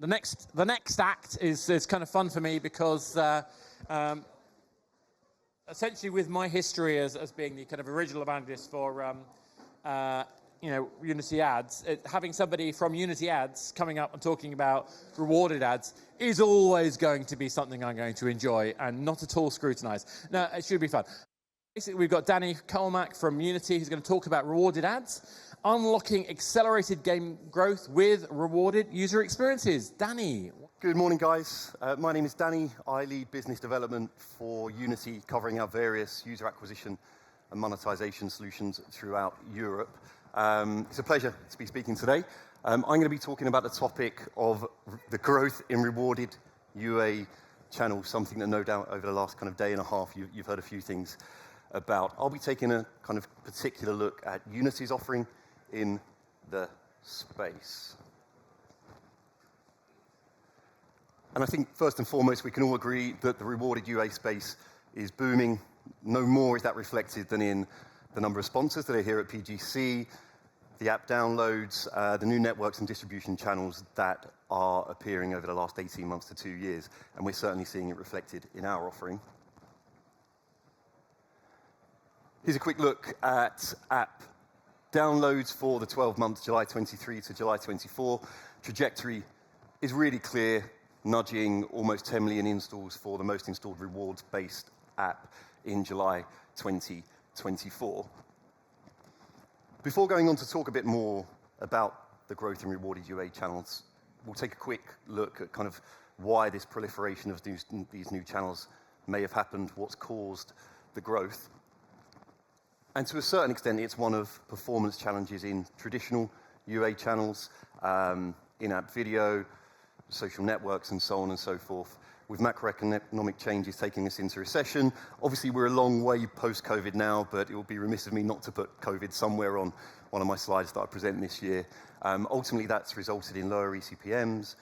The next act is kind of fun for me because essentially with my history as being the kind of original evangelist for Unity ads, having somebody from Unity ads coming up and talking about rewarded ads is always going to be something I'm going to enjoy and not at all scrutinize. No, it should be fun. Basically, we've got Danny Cormack from Unity who's going to talk about rewarded ads, unlocking accelerated game growth with rewarded user experiences. Danny. Good morning, guys. My name is Danny. I lead business development for Unity, covering our various user acquisition and monetization solutions throughout Europe. It's a pleasure to be speaking today. I'm going to be talking about the topic of the growth in rewarded UA channels, something that no doubt over the last kind of day and a half you've heard a few things about. I'll be taking a kind of particular look at Unity's offering in the space. And I think first and foremost, we can all agree that the rewarded UA space is booming. No more is that reflected than in the number of sponsors that are here at PGC, the app downloads, the new networks and distribution channels that are appearing over the last 18 months to 2 years. And we're certainly seeing it reflected in our offering. Here's a quick look at app downloads for the 12 months, July 23 to July 24. Trajectory is really clear, nudging almost 10 million installs for the most installed rewards-based app in July 2024. Before going on to talk a bit more about the growth in rewarded UA channels, we'll take a quick look at kind of why this proliferation of these new channels may have happened, what's caused the growth. And to a certain extent, it's one of performance challenges in traditional UA channels, in-app video, social networks, and so on and so forth. With macroeconomic changes taking us into recession, obviously we're a long way post-COVID now, but it would be remiss of me not to put COVID somewhere on one of my slides that I present this year. Ultimately, that's resulted in lower eCPMs,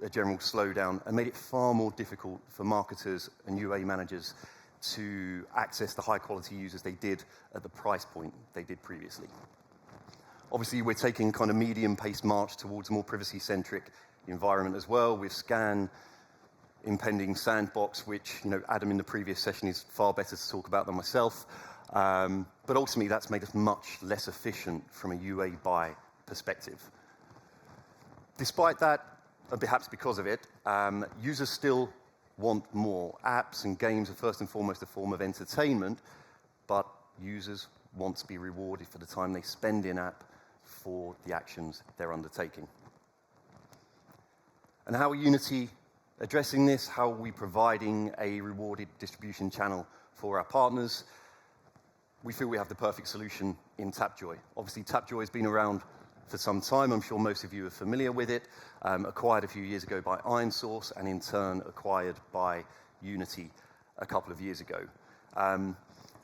a general slowdown, and made it far more difficult for marketers and UA managers to access the high-quality users they did at the price point they did previously. Obviously, we're taking kind of medium-paced march towards a more privacy-centric environment as well, with Scan, impending sandbox, which Adam in the previous session is far better to talk about than myself. But ultimately, that's made us much less efficient from a UA buy perspective. Despite that, and perhaps because of it, users still want more. Apps and games are first and foremost a form of entertainment, but users want to be rewarded for the time they spend in-app for the actions they're undertaking. And how are Unity addressing this? How are we providing a rewarded distribution channel for our partners? We feel we have the perfect solution in Tapjoy. Obviously, Tapjoy has been around for some time. I'm sure most of you are familiar with it. Acquired a few years ago by ironSource, and in turn acquired by Unity a couple of years ago.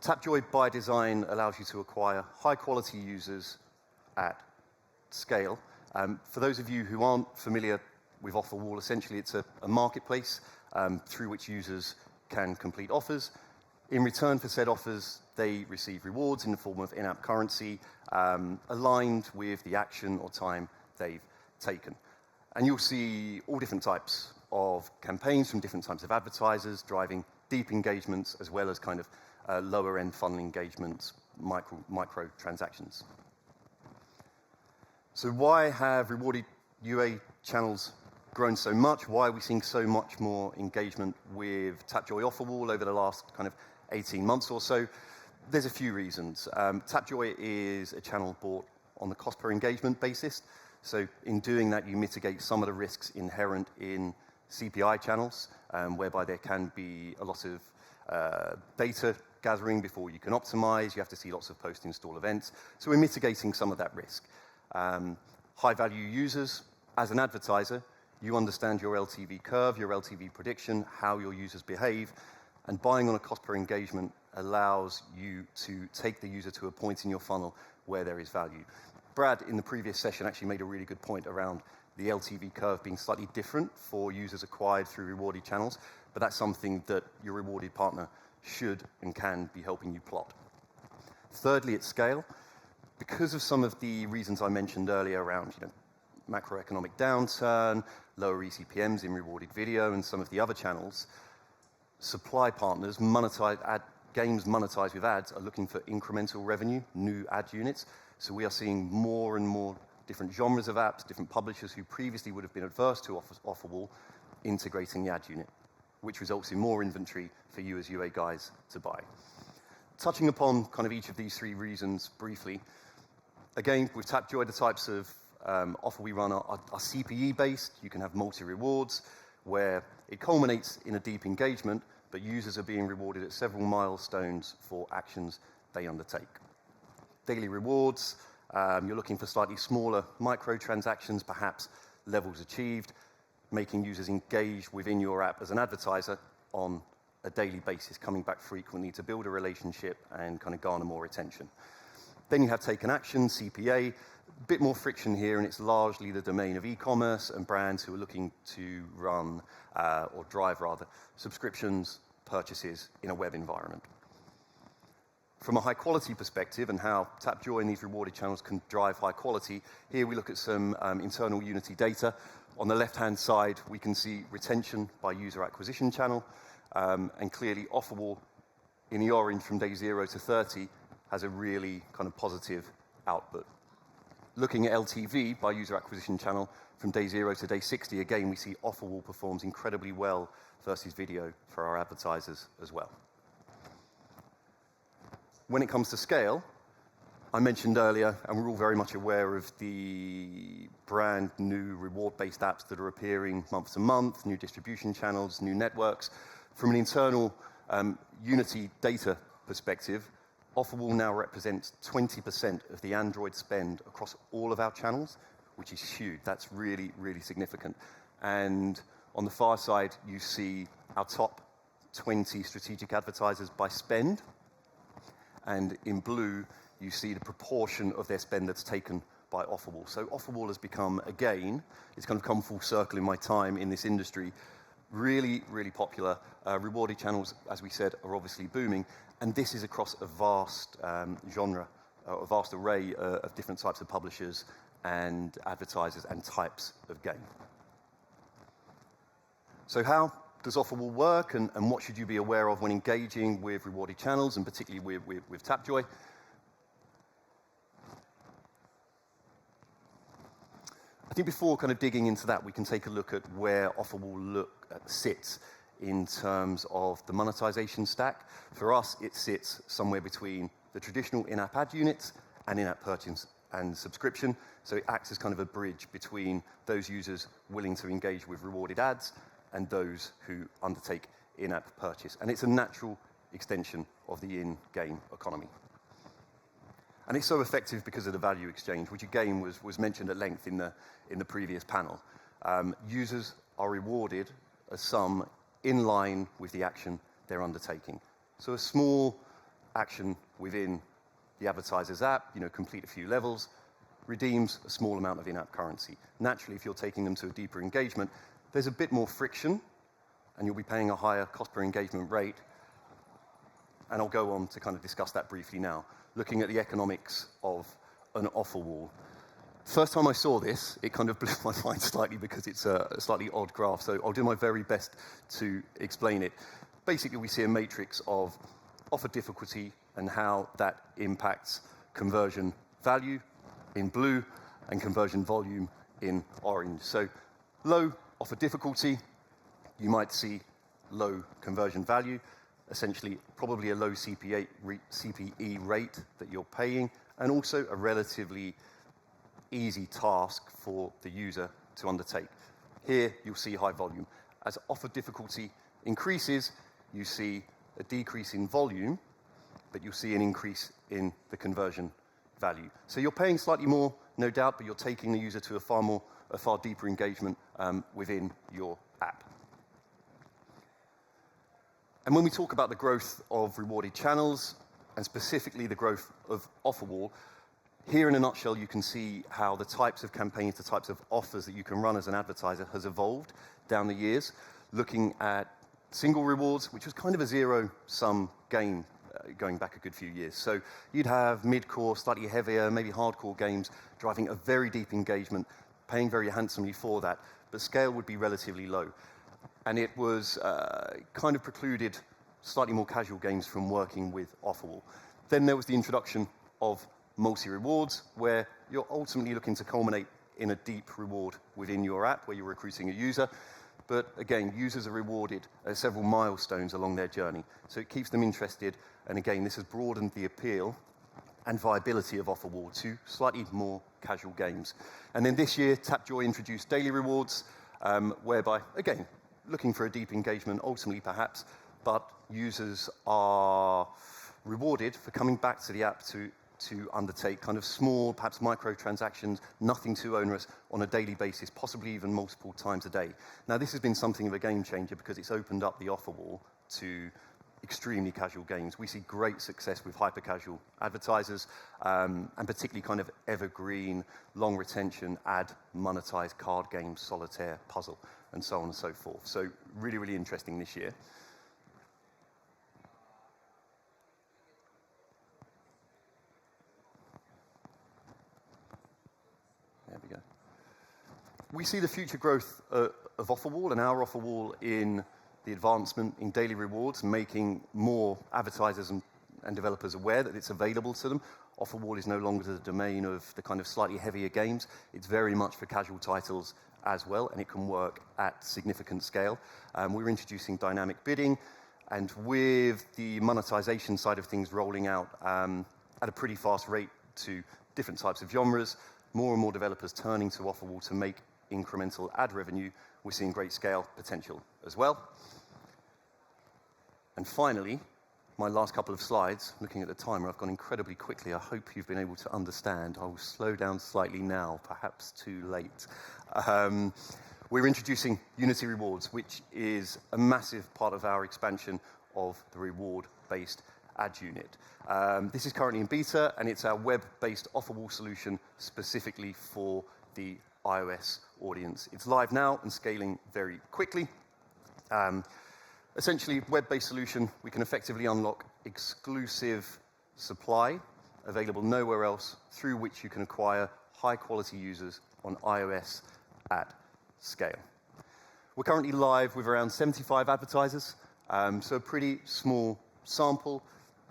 Tapjoy, by design, allows you to acquire high-quality users at scale. For those of you who aren't familiar with OfferWall, essentially it's a marketplace through which users can complete offers. In return for said offers, they receive rewards in the form of in-app currency aligned with the action or time they've taken. And you'll see all different types of campaigns from different types of advertisers driving deep engagements as well as kind of lower-end funnel engagements, micro transactions. So why have rewarded UA channels grown so much? Why are we seeing so much more engagement with Tapjoy OfferWall over the last kind of 18 months or so? There's a few reasons. Tapjoy is a channel bought on the cost per engagement basis. So in doing that, you mitigate some of the risks inherent in CPI channels, whereby there can be a lot of data gathering before you can optimize. You have to see lots of post-install events. So we're mitigating some of that risk. High-value users, as an advertiser, you understand your LTV curve, your LTV prediction, how your users behave, and buying on a cost per engagement allows you to take the user to a point in your funnel where there is value. Brad, in the previous session, actually made a really good point around the LTV curve being slightly different for users acquired through rewarded channels, but that's something that your rewarded partner should and can be helping you plot. Thirdly, at scale, because of some of the reasons I mentioned earlier around macroeconomic downturn, lower ECPMs in rewarded video and some of the other channels, supply partners, games monetized with ads, are looking for incremental revenue, new ad units. So we are seeing more and more different genres of apps, different publishers who previously would have been adverse to Offerwall, integrating the ad unit, which results in more inventory for you as UA guys to buy. Touching upon kind of each of these three reasons briefly, again, with Tapjoy, the types of offer we run are CPE based. You can have multi-rewards where it culminates in a deep engagement, but users are being rewarded at several milestones for actions they undertake. Daily rewards, you're looking for slightly smaller microtransactions, perhaps levels achieved, making users engage within your app as an advertiser on a daily basis, coming back frequently to build a relationship and kind of garner more attention. Then you have taken action, CPA, a bit more friction here, and it's largely the domain of e-commerce and brands who are looking to run, or drive rather, subscriptions, purchases in a web environment. From a high quality perspective and how Tapjoy and these rewarded channels can drive high quality, here we look at some internal Unity data. On the left-hand side, we can see retention by user acquisition channel, and clearly Offerwall in the orange from day 0 to 30 has a really kind of positive output. Looking at LTV by user acquisition channel from day 0 to day 60, again, we see Offerwall performs incredibly well versus video for our advertisers as well. When it comes to scale, I mentioned earlier, and we're all very much aware of the brand new reward-based apps that are appearing month to month, new distribution channels, new networks. From an internal Unity data perspective, Offerwall now represents 20% of the Android spend across all of our channels, which is huge. That's really, really significant. And on the far side, you see our top 20 strategic advertisers by spend. And in blue, you see the proportion of their spend that's taken by Offerwall. So Offerwall has become, again, it's kind of come full circle in my time in this industry, really, really popular. Rewarded channels, as we said, are obviously booming. And this is across a vast genre, a vast array of different types of publishers and advertisers and types of game. So how does Offerwall work, and what should you be aware of when engaging with rewarded channels, and particularly with Tapjoy? I think before kind of digging into that, we can take a look at where Offerwall sits in terms of the monetization stack. For us, it sits somewhere between the traditional in-app ad units and in-app purchase and subscription. So it acts as kind of a bridge between those users willing to engage with rewarded ads and those who undertake in-app purchase. And it's a natural extension of the in-game economy. And it's so effective because of the value exchange, which again was mentioned at length in the previous panel. Users are rewarded a sum in line with the action they're undertaking. So a small action within the advertiser's app, complete a few levels, redeems a small amount of in-app currency. Naturally, if you're taking them to a deeper engagement, there's a bit more friction, and you'll be paying a higher cost per engagement rate. And I'll go on to kind of discuss that briefly now, looking at the economics of an Offerwall. First time I saw this, it kind of blew my mind slightly because it's a slightly odd graph, so I'll do my very best to explain it. Basically, we see a matrix of offer difficulty and how that impacts conversion value in blue and conversion volume in orange. So low offer difficulty, you might see low conversion value, essentially probably a low CPE rate that you're paying, and also a relatively easy task for the user to undertake. Here, you'll see high volume. As offer difficulty increases, you see a decrease in volume, but you'll see an increase in the conversion value. So you're paying slightly more, no doubt, but you're taking the user to a far deeper engagement within your app. And when we talk about the growth of rewarded channels, and specifically the growth of Offerwall, here in a nutshell, you can see how the types of campaigns, the types of offers that you can run as an advertiser has evolved down the years, looking at single rewards, which was kind of a zero-sum game going back a good few years. So you'd have mid-core, slightly heavier, maybe hardcore games driving a very deep engagement, paying very handsomely for that. but scale would be relatively low. And it was kind of precluded slightly more casual games from working with Offerwall. Then there was the introduction of multi-rewards, where you're ultimately looking to culminate in a deep reward within your app where you're recruiting a user. But again, users are rewarded at several milestones along their journey. So it keeps them interested. And again, this has broadened the appeal and viability of Offerwall to slightly more casual games. And then this year, Tapjoy introduced daily rewards, whereby, again, looking for a deep engagement, ultimately perhaps, but users are rewarded for coming back to the app to undertake kind of small, perhaps micro-transactions, nothing too onerous, on a daily basis, possibly even multiple times a day. Now, this has been something of a game changer because it's opened up the offer wall to extremely casual games. We see great success with hyper-casual advertisers, and particularly kind of evergreen, long retention, ad, monetized card games, solitaire, puzzle, and so on and so forth. So really, really interesting this year. There we go. We see the future growth of Offerwall and our Offerwall in the advancement in daily rewards, making more advertisers and developers aware that it's available to them. Offerwall is no longer the domain of the kind of slightly heavier games. It's very much for casual titles as well, and it can work at significant scale. We're introducing dynamic bidding, and with the monetization side of things rolling out at a pretty fast rate to different types of genres, more and more developers turning to Offerwall to make incremental ad revenue. We're seeing great scale potential as well. And finally, my last couple of slides, looking at the timer, I've gone incredibly quickly. I hope you've been able to understand. I will slow down slightly now, perhaps too late. We're introducing Unity Rewards, which is a massive part of our expansion of the reward-based ad unit. This is currently in beta, and it's our web-based Offerwall solution specifically for the iOS audience. It's live now and scaling very quickly. Essentially, web-based solution, we can effectively unlock exclusive supply available nowhere else, through which you can acquire high-quality users on iOS at scale. We're currently live with around 75 advertisers, so a pretty small sample.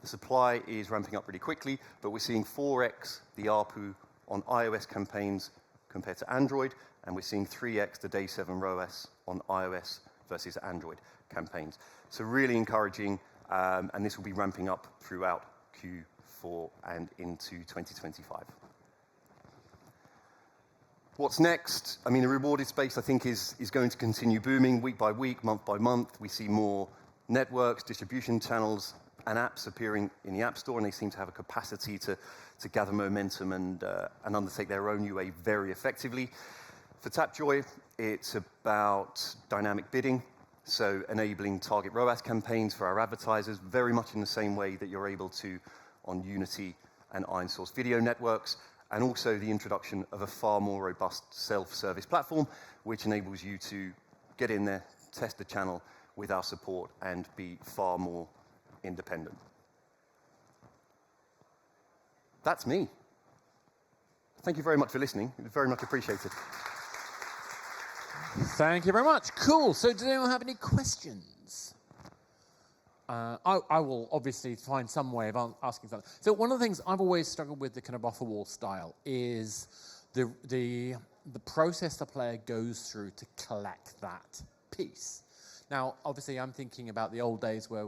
The supply is ramping up really quickly, but we're seeing 4x the ARPU on iOS campaigns compared to Android, and we're seeing 3x the day 7 ROAS on iOS versus Android campaigns. So really encouraging, and this will be ramping up throughout Q4 and into 2025. What's next? I mean, the rewarded space, I think, is going to continue booming week by week, month by month. We see more networks, distribution channels, and apps appearing in the App Store, and they seem to have a capacity to gather momentum and undertake their own UA very effectively. For Tapjoy, it's about dynamic bidding, so enabling target ROAS campaigns for our advertisers, very much in the same way that you're able to on Unity and ironSource video networks, and also the introduction of a far more robust self-service platform, which enables you to get in there, test the channel with our support, and be far more independent. That's me. Thank you very much for listening. It's very much appreciated. Thank you very much. Cool. So does anyone have any questions? I will obviously find some way of asking something. So one of the things I've always struggled with the kind of Offerwall style is the process the player goes through to collect that piece. Now, obviously, I'm thinking about the old days where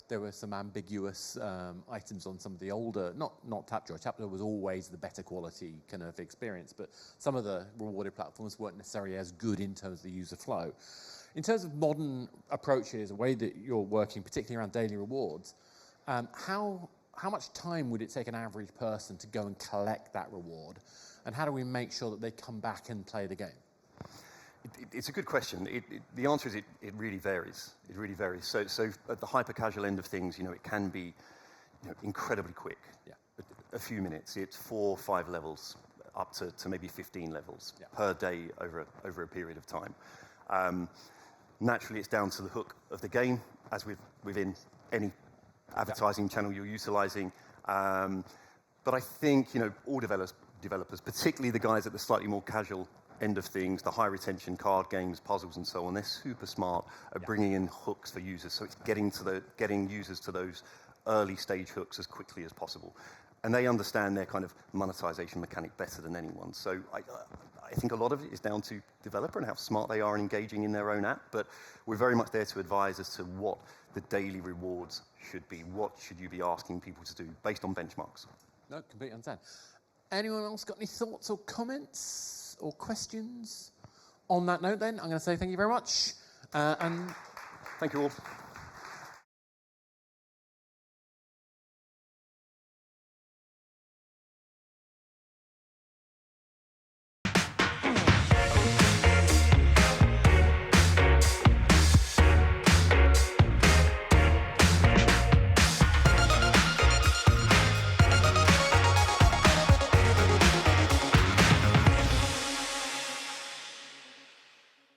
there were some ambiguous items on some of the older, not Tapjoy. Tapjoy was always the better quality kind of experience, but some of the rewarded platforms weren't necessarily as good in terms of the user flow. In terms of modern approaches, the way that you're working, particularly around daily rewards, how much time would it take an average person to go and collect that reward? And how do we make sure that they come back and play the game? It's a good question. The answer is it really varies. It really varies. So at the hyper-casual end of things, it can be incredibly quick. Yeah. A few minutes. It's 4 or 5 levels, up to maybe 15 levels per day over a period of time. Naturally, it's down to the hook of the game, as within any advertising channel you're utilizing. But I think all developers, particularly the guys at the slightly more casual end of things, the high retention card games, puzzles, and so on. They're super smart at bringing in hooks for users. So it's getting users to those early stage hooks as quickly as possible. And they understand their kind of monetization mechanic better than anyone. So I think a lot of it is down to developer and how smart they are in engaging in their own app. But we're very much there to advise as to what the daily rewards should be. What should you be asking people to do based on benchmarks? No, completely understand. Anyone else got any thoughts or comments or questions? On that note, then, I'm going to say thank you very much. And thank you all.